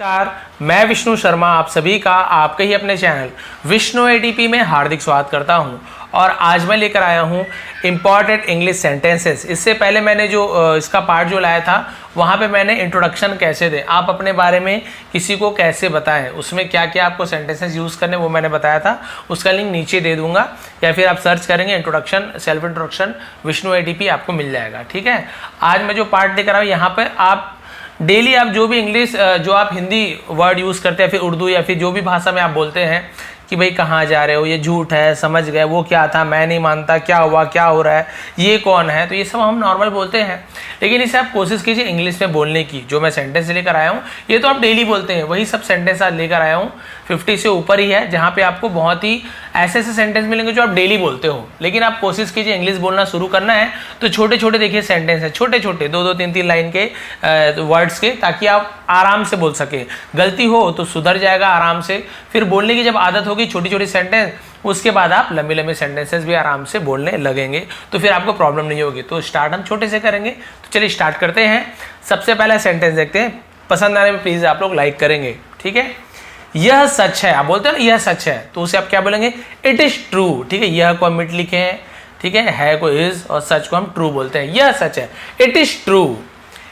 नमस्कार, मैं विष्णु शर्मा आप सभी का आपके ही अपने चैनल विष्णु एडीपी में हार्दिक स्वागत करता हूं। और आज मैं लेकर आया हूं इम्पॉर्टेंट इंग्लिश सेंटेंसेस। इससे पहले मैंने जो इसका पार्ट जो लाया था वहां पे मैंने इंट्रोडक्शन कैसे दें, आप अपने बारे में किसी को कैसे बताएं, उसमें क्या क्या आपको सेंटेंसेस यूज़ करने वो मैंने बताया था। उसका लिंक नीचे दे दूंगा या फिर आप सर्च करेंगे introduction self introduction Vishnu ADP, आपको मिल जाएगा। ठीक है, आज मैं जो पार्ट लेकर आया हूँ यहाँ पर आप डेली आप जो भी इंग्लिश जो आप हिंदी वर्ड यूज़ करते हैं फिर उर्दू या फिर जो भी भाषा में आप बोलते हैं कि भाई कहाँ जा रहे हो, ये झूठ है, समझ गए, वो क्या था, मैं नहीं मानता, क्या हुआ, क्या हो रहा है, ये कौन है, तो ये सब हम नॉर्मल बोलते हैं। लेकिन इसे आप कोशिश कीजिए इंग्लिश में बोलने की। जो मैं सेंटेंस लेकर आया हूँ ये तो आप डेली बोलते हैं, वही सब सेंटेंस आज लेकर आया हूँ। 50 से ऊपर ही है जहाँ पे आपको बहुत ही ऐसे ऐसे सेंटेंस मिलेंगे जो आप डेली बोलते हो। लेकिन आप कोशिश कीजिए इंग्लिश बोलना शुरू करना है तो छोटे छोटे देखिए सेंटेंस है, छोटे छोटे 2-2 3-3 लाइन के वर्ड्स के, ताकि आप आराम से बोल सके। गलती हो तो सुधर जाएगा आराम से, फिर बोलने की जब आदत होगी छोटी छोटी सेंटेंस, उसके बाद आप लंबी लंबी सेंटेंसेस भी आराम से बोलने लगेंगे, तो फिर आपको प्रॉब्लम नहीं होगी। तो स्टार्ट हम छोटे से करेंगे, तो चलिए स्टार्ट करते हैं। सबसे पहला सेंटेंस देखते हैं, पसंद आने में प्लीज आप लोग लाइक करेंगे। ठीक है, यह सच है, आप बोलते हैं ना यह सच है, तो उसे आप क्या बोलेंगे, इट इज ट्रू। ठीक है, यह को हम मिट लिखे हैं, ठीक है को इज और सच को हम ट्रू बोलते हैं। यह सच है, इट इज ट्रू।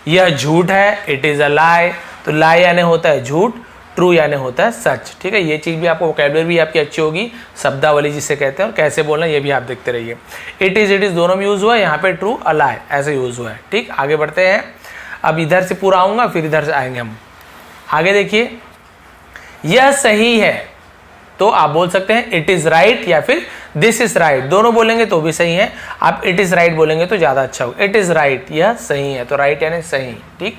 यह झूठ है, इट इज अ लाई, तो लाई यानी होता है झूठ, ट्रू यानी होता है सच। ठीक है, ये चीज़ भी आपको वोकैबुलरी भी आपकी अच्छी होगी, शब्दावली जिसे कहते हैं और कैसे बोलना ये भी आप देखते रहिए। इट इज दोनों में यूज हुआ है, यहाँ पे ट्रू अ लाई ऐसे यूज हुआ है। ठीक, आगे बढ़ते हैं। अब इधर से पूरा आऊंगा फिर इधर से आएंगे हम। आगे देखिए, यह सही है, तो आप बोल सकते हैं इट इज राइट या फिर दिस इज राइट, दोनों बोलेंगे तो भी सही है। आप इट इज राइट बोलेंगे तो ज्यादा अच्छा होगा। इट इज राइट, यह सही है, तो राइट यानी सही। ठीक,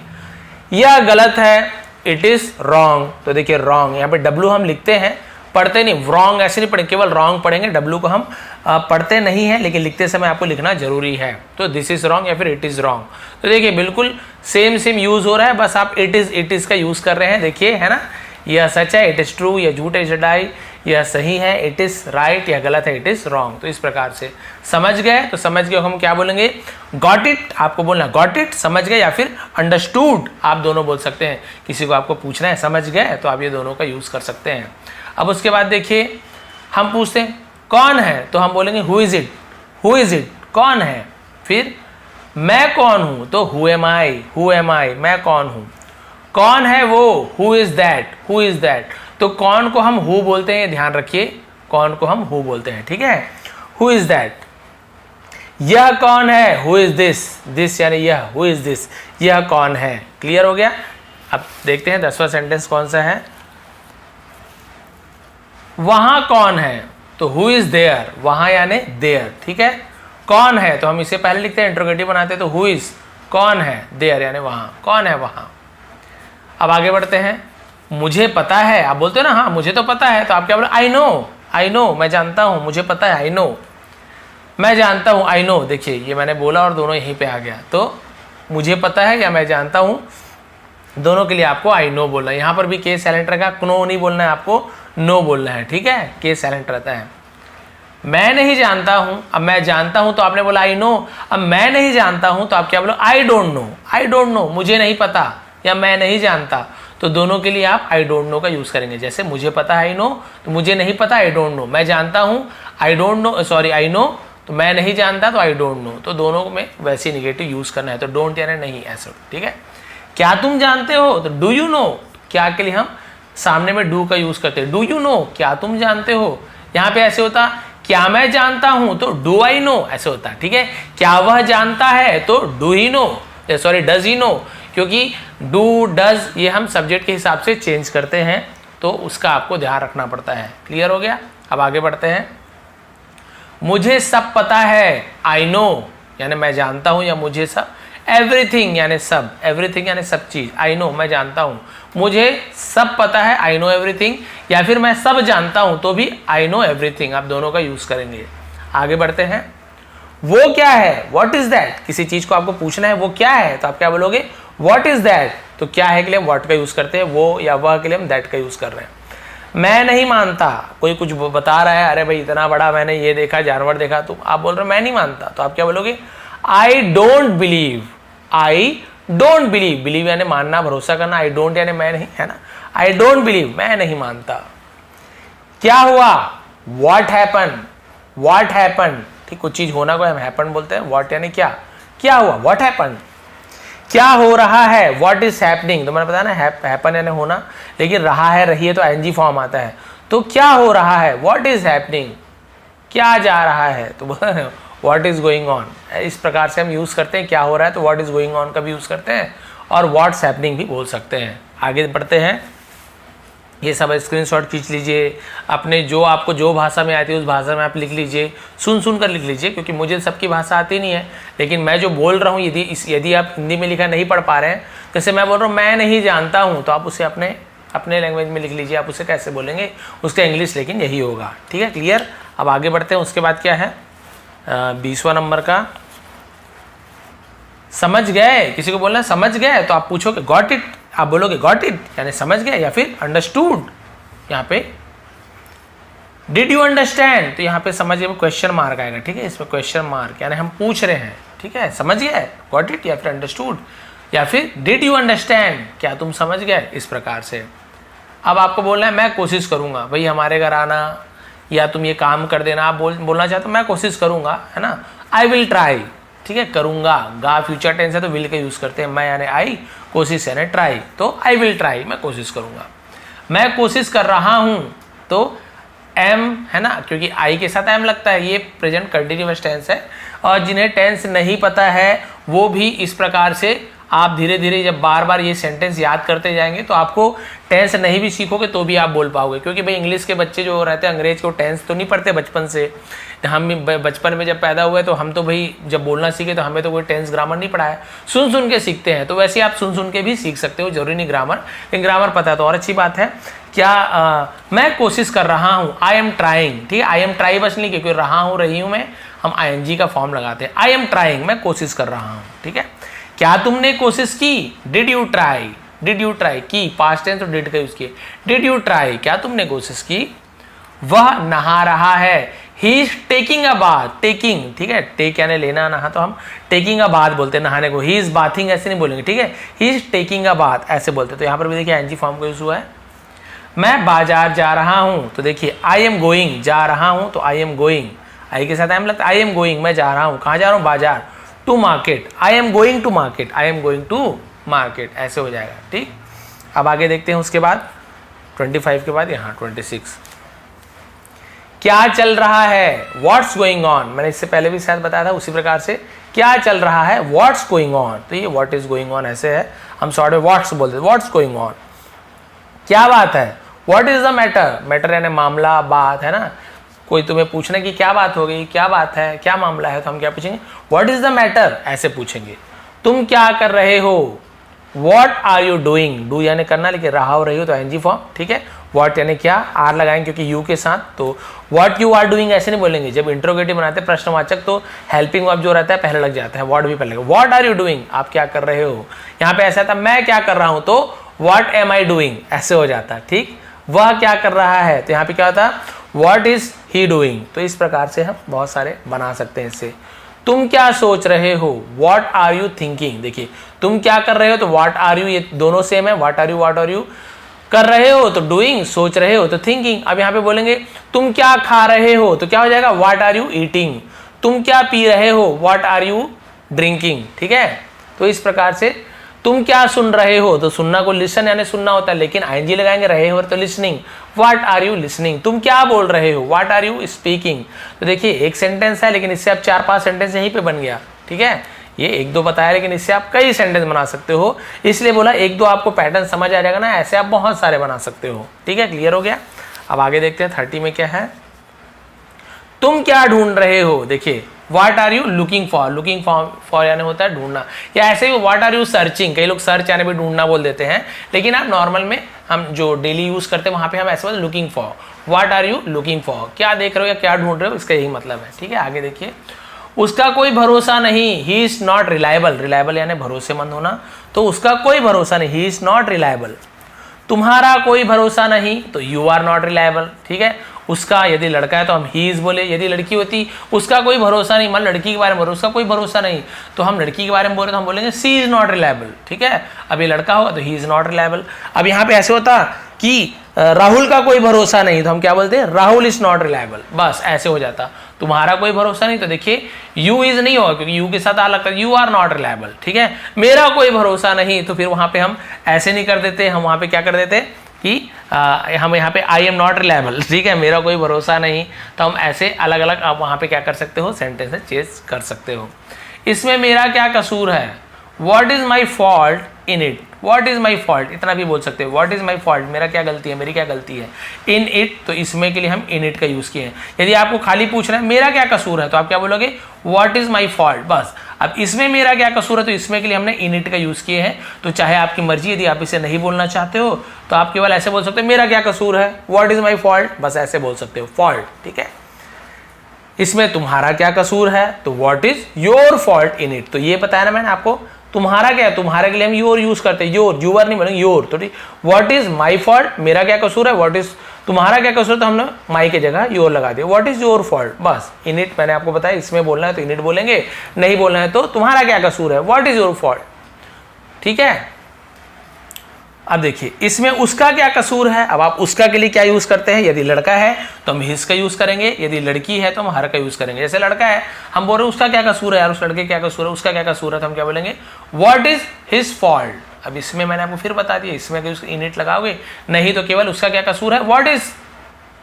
यह गलत है, इट इज रॉन्ग, तो देखिए रॉन्ग यहाँ पे डब्लू हम लिखते हैं, पढ़ते नहीं, रॉन्ग ऐसे नहीं पढ़ेंगे, केवल रॉन्ग पढ़ेंगे, डब्लू को हम पढ़ते नहीं है, लेकिन लिखते समय आपको लिखना जरूरी है। तो दिस इज रॉन्ग या फिर इट इज रॉन्ग, तो देखिए बिल्कुल सेम यूज हो रहा है, बस आप इट इज का यूज कर रहे हैं। देखिए है ना, यह सच है, इट इज ट्रू, यह झूठ है, इट इज लाई, यह सही है, इट इज राइट, यह गलत है, इट इज रॉन्ग। तो इस प्रकार से समझ गए, तो समझ गए हम क्या बोलेंगे, गॉट इट, आपको बोलना गॉट इट, समझ गए, या फिर अंडरस्टूड, आप दोनों बोल सकते हैं। किसी को आपको पूछना है समझ गए तो आप ये दोनों का यूज कर सकते हैं। अब उसके बाद देखिए, हम पूछते हैं कौन है, तो हम बोलेंगे who is it, who is it, कौन है। फिर मैं कौन हूं, तो हु एम आई, मैं कौन हूं। कौन है वो, हु इज दैट, तो कौन को हम हु बोलते हैं, ध्यान रखिए, कौन को हम हु बोलते हैं। ठीक है, हु इज दैट। यह कौन है, हु इज दिस यानी यह, हु इज दिस, यह कौन है। क्लियर हो गया। अब देखते हैं 10वां सेंटेंस कौन सा है। वहां कौन है, तो हु इज देयर, वहां यानी देयर। ठीक है, कौन है तो हम इसे पहले लिखते हैं, इंट्रोगेटिव बनाते हैं, तो हु इज, कौन है, देयर यानी वहां, कौन है वहां। अब आगे बढ़ते हैं, मुझे पता है, आप बोलते हो ना हाँ मुझे तो पता है, तो आप क्या बोले, आई नो, मैं जानता हूं, मुझे पता है, आई नो, मैं जानता हूं, आई नो। देखिए ये मैंने बोला और दोनों यहीं पे आ गया, तो मुझे पता है या मैं जानता हूं, दोनों के लिए आपको आई नो बोलना है। यहाँ पर भी के साइलेंट रखा, नो नहीं बोलना है, आपको नो बोलना है। ठीक है, के साइलेंट रहता है। मैं नहीं जानता हूं, अब मैं जानता हूं तो आपने बोला आई नो, अब मैं नहीं जानता हूं तो आप क्या बोलो, आई डोंट नो, मुझे नहीं पता या मैं नहीं जानता, तो दोनों के लिए आप आई डोंट नो का यूज करेंगे। जैसे मुझे पता है आई नो, तो मुझे नहीं पता आई डोंट नो, मैं जानता हूं I don't know, sorry I know, तो मैं नहीं जानता तो आई डोंट नो, तो दोनों में वैसे निगेटिव यूज करना है, तो डोंट यानी नहीं, ऐसा। ठीक है, क्या तुम जानते हो, तो डू यू नो, क्या के लिए हम सामने में डू का यूज करते हैं, डू यू नो, क्या तुम जानते हो। यहाँ पे ऐसे होता, क्या मैं जानता हूं तो डू आई नो ऐसे होता है। ठीक है, क्या वह जानता है तो do he know, sorry does he know, क्योंकि डू डज ये हम सब्जेक्ट के हिसाब से चेंज करते हैं, तो उसका आपको ध्यान रखना पड़ता है। क्लियर हो गया। अब आगे बढ़ते हैं, मुझे सब पता है, आई नो यानी मैं जानता हूं या मुझे सब, एवरीथिंग यानी सब, एवरीथिंग यानी सब चीज, आई नो मैं जानता हूं, मुझे सब पता है, आई नो एवरीथिंग, या फिर मैं सब जानता हूं तो भी आई नो एवरीथिंग, आप दोनों का यूज करेंगे। आगे बढ़ते हैं, वो क्या है, व्हाट इज दैट, किसी चीज को आपको पूछना है वो क्या है, तो आप क्या बोलोगे, व्हाट इज दैट, तो क्या है के लिए हम व्हाट का यूज करते हैं, वो या वह के लिए हम दैट का यूज कर रहे हैं। मैं नहीं मानता, कोई कुछ बता रहा है, अरे भाई इतना बड़ा मैंने ये देखा, जानवर देखा, तो आप बोल रहे हो मैं नहीं मानता, तो आप क्या बोलोगे, I don't believe, I don't believe, believe यानी मानना, भरोसा करना, आई डोंट यानी मैं नहीं, है ना, आई डोंट बिलीव मैं नहीं मानता। क्या हुआ, व्हाट हैपन, व्हाट हैपन, ठीक, कुछ चीज होना को हम हैपन बोलते हैं, व्हाट यानी क्या, क्या हुआ, व्हाट हैपन, क्या हो रहा है, व्हाट इज हैपनिंग, तो मैंने बताया ना हैपन यानी होना, लेकिन रहा है, रही है तो एनजी फॉर्म आता है, तो क्या हो रहा है, व्हाट इज हैपनिंग, क्या जा रहा है, तो व्हाट इज गोइंग ऑन, इस प्रकार से हम यूज करते हैं, क्या हो रहा है तो व्हाट इज गोइंग ऑन का भी यूज करते हैं और व्हाट्स हैपनिंग भी बोल सकते हैं। आगे बढ़ते हैं, ये सब स्क्रीनशॉट खींच लीजिए, अपने जो आपको जो भाषा में आती है उस भाषा में आप लिख लीजिए, सुन कर लिख लीजिए, क्योंकि मुझे सबकी भाषा आती नहीं है, लेकिन मैं जो बोल रहा हूँ यदि आप हिंदी में लिखा नहीं पढ़ पा रहे हैं, जैसे मैं बोल रहा हूँ मैं नहीं जानता हूँ, तो आप उसे अपने लैंग्वेज में लिख लीजिए, आप उसे कैसे बोलेंगे, उसका इंग्लिश लेकिन यही होगा, ठीक है, क्लियर। अब आगे बढ़ते हैं, उसके बाद क्या है 20वां नंबर का, समझ गए, किसी को बोलना है समझ गए तो आप पूछोगे गॉट इट, आप बोलोगे गॉट इट यानी समझ गए, या फिर अंडरस्टूड, यहाँ पे डिड यू अंडरस्टैंड, तो यहाँ पे समझिए क्वेश्चन मार्क आएगा, ठीक है, इसमें क्वेश्चन मार्क यानी हम पूछ रहे हैं, ठीक है, समझ गए गॉट इट या फिर अंडरस्टूड, या फिर डिड यू अंडरस्टैंड, क्या तुम समझ गए, इस प्रकार से। अब आपको बोलना है मैं कोशिश करूंगा, भाई हमारे घर आना या तुम ये काम कर देना, आप बोलना चाहते हो मैं कोशिश करूंगा, है ना, आई विल ट्राई, ठीक है, करूंगा, गा फ्यूचर टेंस है तो विल का यूज करते हैं, मैं यानी आई, कोशिश यानी ट्राई, तो आई विल ट्राई, मैं कोशिश करूंगा, मैं कोशिश कर रहा हूं, तो एम है ना, क्योंकि आई के साथ एम लगता है, ये प्रेजेंट कंटिन्यूअस टेंस है, और जिन्हें टेंस नहीं पता है वो भी इस प्रकार से आप धीरे धीरे जब बार बार ये सेंटेंस याद करते जाएंगे तो आपको टेंस नहीं भी सीखोगे तो भी आप बोल पाओगे, क्योंकि भाई इंग्लिश के बच्चे जो रहते हैं अंग्रेज को टेंस तो नहीं पढ़ते बचपन से, हम बचपन में जब पैदा हुए तो हम तो भाई जब बोलना सीखे तो हमें तो कोई टेंस ग्रामर नहीं पढ़ा है, सुन के सीखते हैं, तो वैसे आप सुन के भी सीख सकते हो, जरूरी नहीं ग्रामर, लेकिन ग्रामर पता है तो और अच्छी बात है। क्या मैं कोशिश कर रहा हूँ, आई एम ट्राइंग, ठीक है, आई एम ट्राई बस नहीं, क्योंकि रहा हूँ रही हूँ में हम ING का फॉर्म लगाते हैं, आई एम ट्राइंग, मैं कोशिश कर रहा हूँ, ठीक है। क्या तुमने कोशिश की, did you try, did you try की, पास्ट टेंस तो डिड का यूज किए, डिड यू ट्राई, क्या तुमने कोशिश की। वह नहा रहा है, he is taking a bath, taking, ठीक है, टेक यानी लेना, नहा तो हम टेकिंग अ बाथ बोलते हैं नहाने को, ही इज बाथिंग ऐसे नहीं बोलेंगे, ठीक है, he is taking a bath ऐसे बोलते हैं, तो यहाँ पर भी देखिए ING फॉर्म का यूज हुआ है। मैं बाजार जा रहा हूँ, तो देखिए आई एम गोइंग, जा रहा हूँ तो आई एम गोइंग, आई के साथ आई एम लगता है, आई एम गोइंग, मैं जा रहा हूँ, कहाँ जा रहा हूँ, बाजार, to market, I am going to market, I am going to market, ऐसे हो जाएगा, ठीक। अब आगे देखते हैं, उसके बाद 25 के बाद यहाँ 26, क्या चल रहा है, व्हाट्स गोइंग ऑन, मैंने इससे पहले भी शायद बताया था उसी प्रकार से, क्या चल रहा है, व्हाट्स गोइंग ऑन, तो ये व्हाट इज गोइंग ऑन ऐसे है, हम शॉर्ट में व्हाट्स बोलते हैं, व्हाट्स गोइंग ऑन, क्या बात है, what is the matter, matter यानी मामला, बात, है ना, कोई तुम्हें पूछना कि क्या बात हो गई, क्या बात है, क्या मामला है, तो हम क्या पूछेंगे, व्हाट इज द मैटर, ऐसे पूछेंगे। तुम क्या कर रहे हो, what are you doing, do यानी करना, लेकिन रहा हो रही हो तो ING फॉर्म, ठीक है, व्हाट यानी क्या, आर लगाएंगे क्योंकि यू के साथ, तो व्हाट यू आर डूइंग ऐसे नहीं बोलेंगे, जब इंट्रोगेटिव बनाते हैं प्रश्नवाचक तो हेल्पिंग वर्ब जो रहता है पहले लग जाता है, व्हाट भी पहले, व्हाट आर यू डूइंग, आप क्या कर रहे हो, यहाँ पे ऐसा था मैं क्या कर रहा हूँ तो व्हाट एम आई डूइंग ऐसे हो जाता, ठीक, वह क्या कर रहा है तो यहाँ पे क्या होता, व्हाट इज ही डूइंग, तो इस प्रकार से हम बहुत सारे बना सकते हैं इससे। तुम क्या सोच रहे हो, व्हाट आर यू थिंकिंग, देखिए तुम क्या कर रहे हो तो व्हाट आर यू, ये दोनों सेम है, व्हाट आर यू कर रहे हो तो डूइंग, सोच रहे हो तो थिंकिंग। अब यहाँ पे बोलेंगे तुम क्या खा रहे हो तो क्या हो जाएगा, व्हाट आर यू ईटिंग, तुम क्या पी रहे हो, व्हाट आर यू ड्रिंकिंग, ठीक है। तो इस प्रकार से तुम क्या सुन रहे हो तो सुनना को लिसन यानी सुनना होता है, लेकिन ING लगाएंगे, रहे हो तो listening, what are you listening, तुम क्या बोल रहे हो, व्हाट आर यू स्पीकिंग। तो देखिए एक सेंटेंस है लेकिन इससे आप 4-5 सेंटेंस यहीं पे बन गया, ठीक है, ये 1-2 बताया लेकिन इससे आप कई सेंटेंस बना सकते हो, इसलिए बोला 1-2 आपको पैटर्न समझ आ जाएगा ना, ऐसे आप बहुत सारे बना सकते हो, ठीक है, क्लियर हो गया। अब आगे देखते हैं 30 में क्या है, तुम क्या ढूंढ रहे हो, देखिए what are you looking for, looking for यानी होता है ढूंढना, या ऐसे ही व्हाट आर यू सर्चिंग, कई लोग सर्च यानी भी ढूंढना बोल देते हैं, लेकिन आप नॉर्मल में हम जो डेली यूज करते हैं वहां पे हम ऐसे बोलते looking for, what are you looking for, क्या देख रहे हो या क्या ढूंढ रहे हो, इसका यही मतलब है, ठीक है। आगे देखिए, उसका कोई भरोसा नहीं, he is not reliable, reliable यानी भरोसेमंद होना, तो उसका कोई भरोसा नहीं, ही इज नॉट रिलायबल। तुम्हारा कोई भरोसा नहीं तो यू आर नॉट रिलायबल, ठीक है। उसका, यदि लड़का है तो हम ही इज बोले, यदि लड़की होती उसका कोई भरोसा नहीं, मान लड़की के बारे में उसका कोई भरोसा नहीं, तो हम लड़की के बारे में बोले तो हम बोलेंगे सी इज नॉट रिलायबल, ठीक है। अब ये लड़का होगा तो ही इज नॉट रिलायबल। अब यहाँ पे ऐसे होता कि राहुल का कोई भरोसा नहीं, तो हम क्या बोलते हैं, राहुल इज नॉट रिलायबल, बस ऐसे हो जाता। तुम्हारा कोई भरोसा नहीं तो देखिए यू इज नहीं होगा, क्योंकि यू के साथ आ लगता है, यू आर नॉट रिलायबल, ठीक है। मेरा कोई भरोसा नहीं, तो फिर वहां पे हम ऐसे नहीं कर देते, हम वहां पे क्या कर देते कि हम यहाँ पे आई एम नॉट रिलायबल, ठीक है, मेरा कोई भरोसा नहीं, तो हम ऐसे अलग अलग आप वहां पे क्या कर सकते हो, सेंटेंसेस चेंज कर सकते हो। इसमें मेरा क्या कसूर है, what is my fault in it, what is my fault, इतना भी बोल सकते हो, वॉट इज माई फॉल्ट, मेरा क्या गलती है, मेरी क्या गलती है। इन इट, तो इसमें के लिए हम इन इट का यूज किए हैं। यदि आपको खाली पूछना है मेरा क्या कसूर है, तो आप क्या बोलोगे, वॉट इज माई फॉल्ट, बस। अब इसमें मेरा क्या कसूर है, तो इसमें के लिए हमने इन इट का यूज किए हैं। तो चाहे आपकी मर्जी, यदि आप इसे नहीं बोलना चाहते हो तो आप केवल ऐसे बोल सकते हो, मेरा क्या कसूर है, वॉट इज माई फॉल्ट, बस ऐसे बोल सकते हो, फॉल्ट, ठीक है। इसमें तुम्हारा क्या कसूर है, तो what is your fault in it, तो ये बताया ना मैंने आपको, तुम्हारा क्या है, तुम्हारे के लिए हम योर यूज करते हैं, योर, यूवर नहीं बोलेंगे, योर, तो ठीक। व्हाट इज माई फॉल्ट, मेरा क्या कसूर है, व्हाट इज तुम्हारा क्या कसूर, तो हमने माई की जगह योर लगा दिया, व्हाट इज योर फॉल्ट, बस। इन इट मैंने आपको बताया, इसमें बोलना है तो इन इट बोलेंगे, नहीं बोलना है तो तुम्हारा क्या कसूर है, व्हाट इज योर फॉल्ट, ठीक है। अब देखिए इसमें उसका क्या कसूर है, अब आप उसका के लिए क्या यूज करते हैं, यदि लड़का है तो हम हिज का यूज करेंगे, यदि लड़की है तो हम हर का यूज करेंगे। जैसे लड़का है, हम बोल रहे हैं उसका क्या कसूर है यार, उस लड़के क्या कसूर है, उसका क्या कसूर है, तो हम क्या बोलेंगे, व्हाट इज हिज फॉल्ट। अब इसमें मैंने आपको फिर बता दिया, इसमें इन इट लगाओगे, नहीं तो केवल उसका क्या कसूर है, व्हाट इज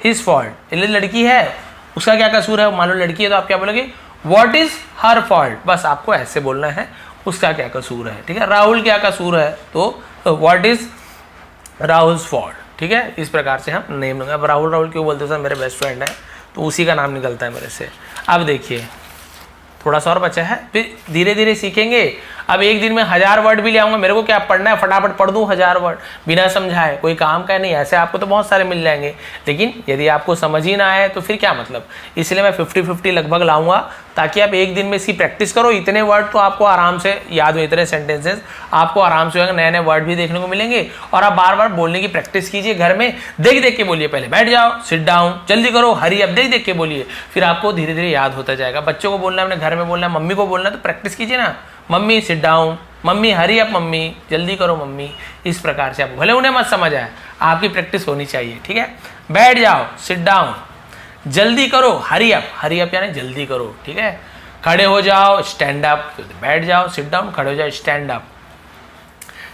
हिज फॉल्ट। लड़की है, उसका क्या कसूर है, मान लो लड़की है तो आप क्या बोलोगे, व्हाट इज हर फॉल्ट, बस आपको ऐसे बोलना है, उसका क्या कसूर है, ठीक है। राहुल क्या कसूर है, तो व्हाट इज राहुल्स फॉल्ट, ठीक है। इस प्रकार से हम नेम लूंगा। अब राहुल क्यों बोलते हो सर, मेरे बेस्ट फ्रेंड है तो उसी का नाम निकलता है मेरे से। अब देखिए थोड़ा सा और बचा है, फिर धीरे धीरे सीखेंगे। अब एक दिन में 1000 वर्ड भी ले आऊंगा, मेरे को क्या पढ़ना है, फटाफट पढ़ दूं 1000 वर्ड बिना समझाए, कोई काम का नहीं। ऐसे आपको तो बहुत सारे मिल जाएंगे, लेकिन यदि आपको समझ ही ना आए तो फिर क्या मतलब। इसलिए मैं 50-50 लगभग लाऊंगा, ताकि आप एक दिन में इसकी प्रैक्टिस करो। इतने वर्ड तो आपको आराम से याद हो, इतने सेंटेंसेस आपको आराम से होंगे, नए नए वर्ड भी देखने को मिलेंगे। और आप बार बार बोलने की प्रैक्टिस कीजिए घर में, देख देख के बोलिए, पहले बैठ जाओ, सिट डाउन, जल्दी करो, हरी अब, देख देख के बोलिए, फिर आपको धीरे धीरे याद होता जाएगा। बच्चों को बोलना है, अपने घर में बोलना है, मम्मी को बोलना है, तो प्रैक्टिस कीजिए ना, mummy sit down, mummy hurry up, mummy जल्दी करो मम्मी। इस प्रकार से आपको भले उन्हें मत समझ आए, आपकी प्रैक्टिस होनी चाहिए, ठीक है। बैठ जाओ, सिट डाउन, जल्दी करो, हरी अप यानी जल्दी करो, ठीक है। खड़े हो जाओ, स्टैंड अप, बैठ जाओ, सिट डाउन, खड़े हो जाओ, स्टैंड अप।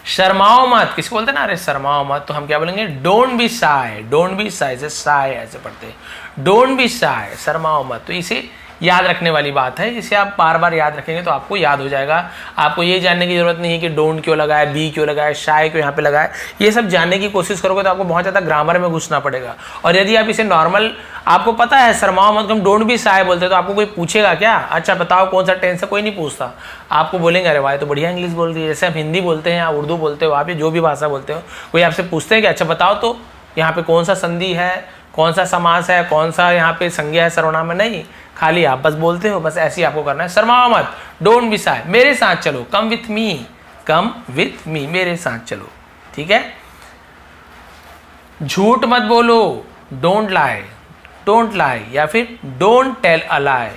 शर्माओ मत, किसी बोलते ना अरे शर्माओ मत, तो हम क्या बोलेंगे, don't be shy, don't be shy, से शाय ऐसे पढ़ते हैं, डोंट बी शाय, शर्माओ मत। तो इसे याद रखने वाली बात है, इसे आप बार बार याद रखेंगे तो आपको याद हो जाएगा। आपको ये जानने की जरूरत नहीं है कि डोंट क्यों लगाया, बी क्यों लगाया, शाय क्यों यहाँ पे लगाया। ये सब जानने की कोशिश करोगे तो आपको बहुत ज़्यादा ग्रामर में घुसना पड़ेगा। और यदि आप इसे नॉर्मल, आपको पता है शर्माओ मत हम डोंट बी शाय बोलते, तो आपको कोई पूछेगा क्या, अच्छा बताओ कौन सा टेंस है, कोई नहीं पूछता। आपको बोलेंगे अरे भाई तो बढ़िया इंग्लिश बोल रही है, जैसे आप हिंदी बोलते हैं या उर्दू बोलते हो, आप जो भी भाषा बोलते हो, कोई आपसे पूछते हैं कि अच्छा बताओ तो यहाँ पे कौन सा संधि है, कौन सा समास है, कौन सा यहाँ पे संज्ञा है, सर्वनाम है, नहीं, खाली आप बस बोलते हो, बस ऐसे ही आपको करना है। शर्माओ मत, डोंट बी शाय, मेरे साथ चलो, come with me, come with me, मेरे साथ चलो, ठीक है। झूठ मत बोलो, डोंट लाई, डोंट लाई, या फिर don't tell a lie,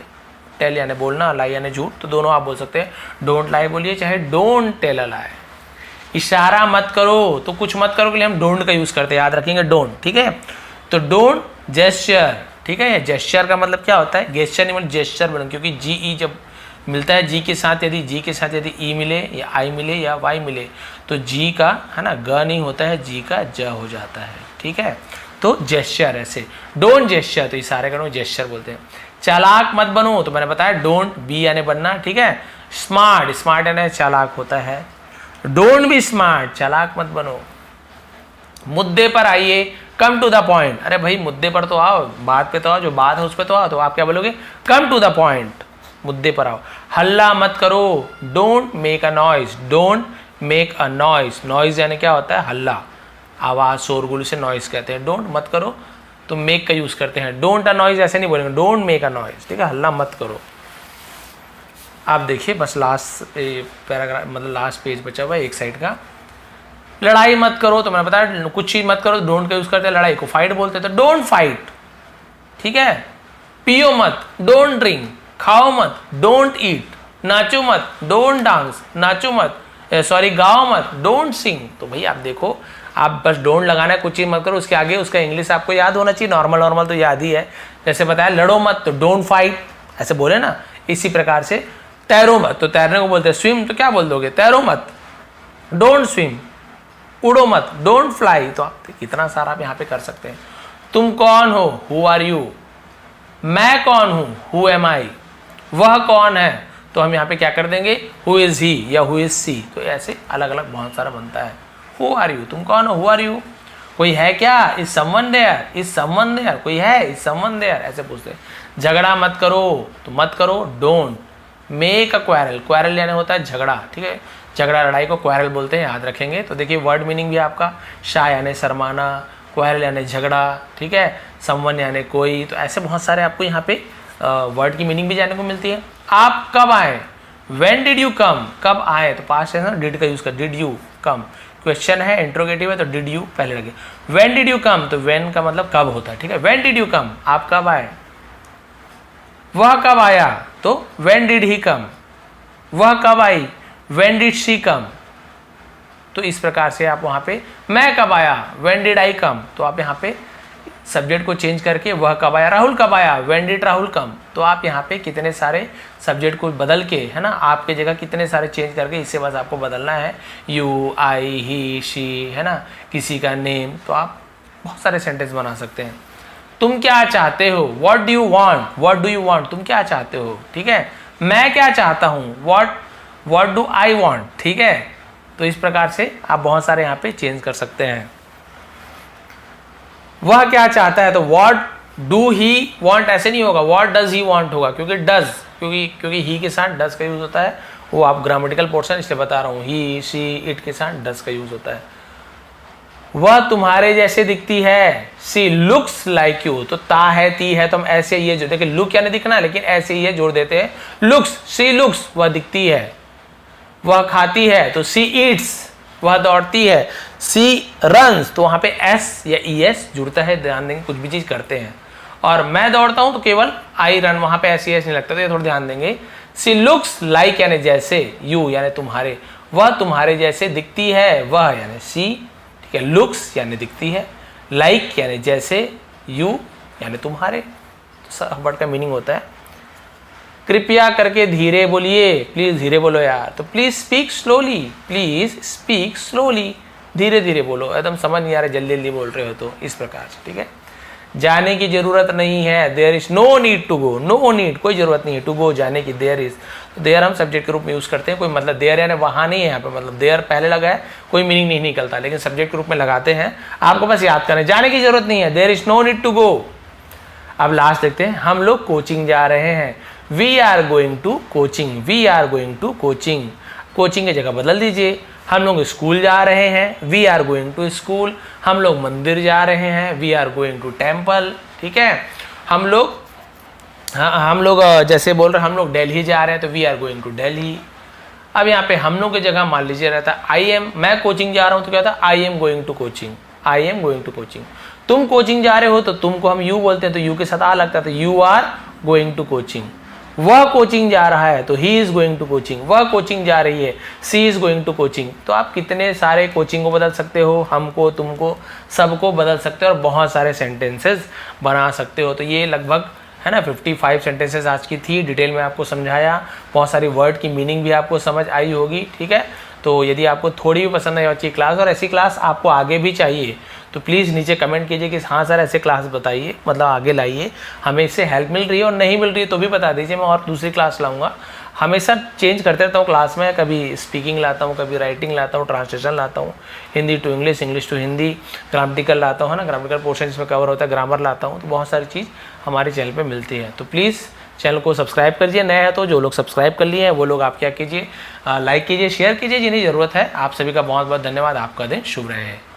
tell यानी बोलना, लाई यानी झूठ, तो दोनों आप बोल सकते हैं, डोंट लाई बोलिए चाहे डोंट टेल अ लाई। इशारा मत करो, तो कुछ मत करो के लिए हम डोंट का यूज करते हैं, याद रखेंगे डोंट, ठीक है। तो डोंट जेस्चर, ठीक है। जेस्चर का मतलब क्या होता है, गेस्चर नहीं मतलब जेस्चर बन, क्योंकि जी ई जब मिलता है जी के साथ, यदि ई मिले या आई मिले या वाई मिले तो जी का है ना ग नहीं होता है, जी का ज हो जाता है, ठीक है। तो जेस्चर ऐसे, डोंट जेस्चर, तो इशारे करो जेस्चर बोलते हैं। चालाक मत बनो, तो मैंने बताया डोंट बी यानी बनना, ठीक है। स्मार्ट, स्मार्ट यानी चालाक होता है, डोंट बी स्मार्ट, चालाक मत बनो। मुद्दे पर आइए, कम टू द पॉइंट, अरे भाई मुद्दे पर तो आओ, बात पे तो आओ, जो बात है उस पे तो आओ, तो आप क्या बोलोगे, कम टू द पॉइंट, मुद्दे पर आओ। हल्ला मत करो, don't make a noise, don't make a noise, noise यानी क्या होता है, हल्ला, आवाज, शोरगुल से नॉइज कहते हैं। डोंट मत करो तो मेक का यूज करते हैं, डोंट अ नॉइज ऐसे नहीं बोलेंगे, डोंट मेक अ नॉइज, ठीक है, हल्ला मत करो। आप देखिए बस लास्ट पैराग्राफ, मतलब लास्ट पेज बचा हुआ है एक साइड का। लड़ाई मत करो, तो मैंने बताया कुछ चीज मत करो, डोंट का यूज करते हैं, लड़ाई को फाइट बोलते हैं, तो डोंट फाइट, ठीक है। पियो मत, डोंट ड्रिंक। खाओ मत, डोंट ईट। नाचो मत, डोंट डांस। नाचो मत, सॉरी गाओ मत, डोंट सिंग। तो भाई आप देखो, आप बस डोंट लगाना है, कुछ चीज मत करो, उसके आगे उसका इंग्लिश आपको याद होना चाहिए। नॉर्मल तो याद ही है, जैसे बताया लड़ो मत तो डोंट फाइट, ऐसे बोले ना। इसी प्रकार से तैरो मत तो तैरने को बोलते हैं स्विम, तो क्या बोल दोगे, तैरो मत, डोंट स्विम। उड़ो मत, डोंट फ्लाई। तो आप कितना सारा आप यहाँ पे कर सकते हैं। तुम कौन हो, हु आर यू। मैं कौन हूं, हु एम आई। वह कौन है, तो हम यहाँ पे क्या कर देंगे, हु इज ही या हु इज सी। तो ऐसे अलग अलग बहुत सारा बनता है। हु आर यू, तुम कौन हो, हु आर यू। कोई है क्या, is someone there, is someone there. कोई है, इज समवन देयर, ऐसे पूछते हैं। झगड़ा मत करो, तो मत करो, don't. Make a quarrel, quarrel यानी होता है झगड़ा, ठीक है। झगड़ा लड़ाई को क्वारल बोलते हैं, याद रखेंगे। तो देखिए वर्ड मीनिंग भी आपका, शाय यानी शर्माना, क्वारल यानी झगड़ा, ठीक है, समवन यानी कोई। तो ऐसे बहुत सारे आपको यहाँ पे वर्ड की मीनिंग भी जानने को मिलती है। आप कब आए, व्हेन डिड यू कम, कब आए, तो पास्ट है ना, डिड का यूज कर, डिड यू कम। क्वेश्चन है, इंट्रोगेटिव है, तो डिड यू पहले लगे। व्हेन डिड यू कम, तो व्हेन का मतलब कब होता है, ठीक है। व्हेन डिड यू कम, आप कब आए। वह कब आया, तो व्हेन डिड ही कम। वह कब आई, व्हेन डिड शी कम। तो इस प्रकार से आप वहां पे मैं कब आया, व्हेन डिड आई कम। तो आप यहाँ पे सब्जेक्ट को चेंज करके वह कब आया, राहुल कब आया, व्हेन डिड राहुल कम। तो आप यहाँ पे कितने सारे सब्जेक्ट को बदल के, है ना, आपके जगह कितने सारे चेंज करके, इससे बस आपको बदलना है यू, आई, ही, शी, है ना, किसी का नेम। तो आप बहुत सारे सेंटेंस बना सकते हैं। तुम क्या चाहते हो, what do you want, what do you want, तुम क्या चाहते हो, ठीक है। मैं क्या चाहता हूँ, व्हाट डू आई वांट, ठीक है। तो इस प्रकार से आप बहुत सारे यहाँ पे चेंज कर सकते हैं। वह क्या चाहता है, तो व्हाट डू ही वांट ऐसे नहीं होगा, व्हाट डज ही वांट होगा, क्योंकि डज, क्योंकि ही के साथ डज का यूज होता है। वो आप ग्रामेटिकल पोर्शन इसलिए बता रहा हूँ, ही, शी, इट के साथ डज का यूज होता है। वह तुम्हारे जैसे दिखती है, सी लुक्स लाइक यू। तो ता है, ती है, तो हम ऐसे ये जो देखिए लुक यानी दिखना, लेकिन ऐसे ही जोड़ देते हैं, लुक्स, सी लुक्स, वह दिखती है। वह खाती है, तो सी ईट्स, वह दौड़ती है। सी रन्स, तो वहां पे एस या ई एस जुड़ता है, ध्यान देंगे, कुछ भी चीज करते हैं। और मैं दौड़ता हूं तो केवल आई रन, वहां पे एस ई एस नहीं लगता, तो ये थोड़ा ध्यान देंगे। सी लुक्स लाइक यानी जैसे, यू यानी तुम्हारे, वह तुम्हारे जैसे दिखती है, वह यानी सी, ठीक है। लुक्स यानी दिखती है, लाइक यानी जैसे, यू यानी तुम्हारे। सब वर्ड का मीनिंग होता है। कृपया करके धीरे बोलिए, प्लीज धीरे बोलो यार। तो please speak slowly, please speak slowly, धीरे धीरे बोलो, एकदम समझ नहीं आ रहा जल्दी जल्दी बोल रहे हो, तो इस प्रकार से, ठीक है। जाने की जरूरत नहीं है, there is no need to go, no need, कोई जरूरत नहीं है, टू गो जाने की, देयर इज। तो देयर हम सब्जेक्ट के रूप में यूज करते हैं, कोई मतलब देयर यानी वहां नहीं है, यहाँ पे मतलब देयर पहले लगा है, कोई मीनिंग नहीं निकलता, लेकिन सब्जेक्ट के रूप में लगाते हैं। आपको बस याद करें, जाने की जरूरत नहीं है, there is no need to go. अब लास्ट देखते हैं, हम लोग कोचिंग जा रहे हैं, we are going to coaching, we are going to coaching. Coaching की जगह बदल दीजिए, हम लोग स्कूल जा रहे हैं, we are going to school. हम लोग मंदिर जा रहे हैं, we are going to temple, ठीक है। हम लोग जैसे बोल रहे हैं, हम लोग दिल्ली जा रहे हैं, तो we are going to Delhi. अब यहाँ पे हम लोग की जगह मान लीजिए रहता आई एम, मैं कोचिंग जा रहा हूँ, तो क्या था, I am going to coaching, I am going to coaching. तुम कोचिंग जा रहे हो, तो तुम को हम यू बोलते हैं, तो यू के साथ आ लगता है, तो you are going to coaching. वह कोचिंग जा रहा है, तो he is going to coaching. वह कोचिंग जा रही है, she is going to coaching. तो आप कितने सारे कोचिंग को बदल सकते हो, हमको, तुमको, सबको बदल सकते हो, और बहुत सारे सेंटेंसेस बना सकते हो। तो ये लगभग है ना 55 सेंटेंसेस आज की थी, डिटेल में आपको समझाया, बहुत सारी वर्ड की मीनिंग भी आपको समझ आई होगी, ठीक है। तो यदि आपको थोड़ी भी पसंद आई अच्छी क्लास, और ऐसी क्लास आपको आगे भी चाहिए, तो प्लीज़ नीचे कमेंट कीजिए कि हाँ सर ऐसे क्लास बताइए, मतलब आगे लाइए। हमें इससे हेल्प मिल रही है और नहीं मिल रही है तो भी बता दीजिए, मैं और दूसरी क्लास लाऊंगा। हमेशा चेंज करते रहता हूँ क्लास में, कभी स्पीकिंग लाता हूँ, कभी राइटिंग लाता हूँ, ट्रांसलेशन लाता हूँ, Hindi to English, English to Hindi, grammatical लाता हूँ, है ना, ग्रामेटिकल पोर्शन इसमें कवर होता है, ग्रामर लाता हूँ। तो बहुत सारी चीज़ हमारे चैनल पर मिलती है। तो प्लीज़ चैनल को सब्सक्राइब करिए, नए हैं तो जो लोग सब्सक्राइब कर लिए हैं वो लोग आप क्या कीजिए, लाइक कीजिए, शेयर कीजिए जिन्हें ज़रूरत है। आप सभी का बहुत बहुत धन्यवाद। आपका दिन शुभ रहे।